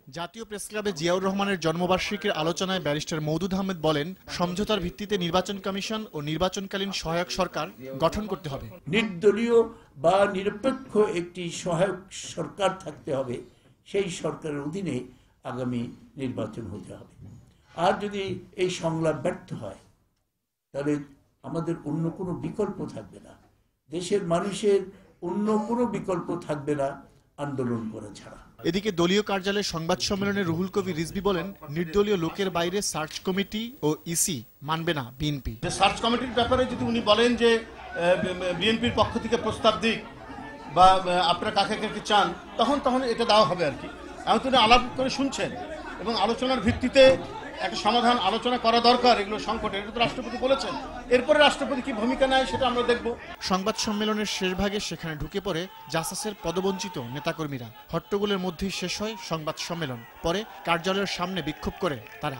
জাতীয় প্রেসক্লাবে জিয়াউর রহমানের জন্মবার্ষিকীর আলোচনায় ব্যারিস্টার মওদুদ আহমেদ বলেন, সমঝোতার ভিত্তিতে নির্বাচন কমিশন ও নির্বাচনকালীন সহায়ক সরকার গঠন করতে হবে। নির্দলীয় বা নিরপেক্ষ একটি সহায়ক সরকার থাকতে হবে, সেই সরকারের অধীনে আগামী নির্বাচন হতে হবে। আর যদি এই সংলাপ ব্যর্থ হয় তাহলে আমাদের অন্য কোনো বিকল্প থাকবে না, দেশের মানুষের অন্য কোনো বিকল্প থাকবে না আন্দোলন করা ছাড়া। এদিকে দলীয় কার্যালয়ে সংবাদ সম্মেলনে রুহুল কবির রিজভী বলেন, নির্দলীয় লোকের বাইরে সার্চ কমিটি ও ইসি মানবে না বিএনপি। সার্চ কমিটির ব্যাপারে যদি উনি বলেন যে বিএনপির পক্ষ থেকে প্রস্তাব দিক বা আপনারা কাকে কাকে চান, তখন এটা দেওয়া হবে আর কি। এখন তিনি আলাপ করে শুনছেন এবং আলোচনার ভিত্তিতে একটা সমাধান আলোচনা করা দরকার এগুলো সংকটের, এটা তো রাষ্ট্রপতি বলেছেন। এরপরে রাষ্ট্রপতি কি ভূমিকা নেয় সেটা আমরা দেখব। সংবাদ সম্মেলনের শেষ ভাগে সেখানে ঢুকে পড়ে জাসাসের পদবঞ্চিত নেতাকর্মীরা। হট্টগোলের মধ্যেই শেষ হয় সংবাদ সম্মেলন। পরে কার্যালয়ের সামনে বিক্ষোভ করে তারা।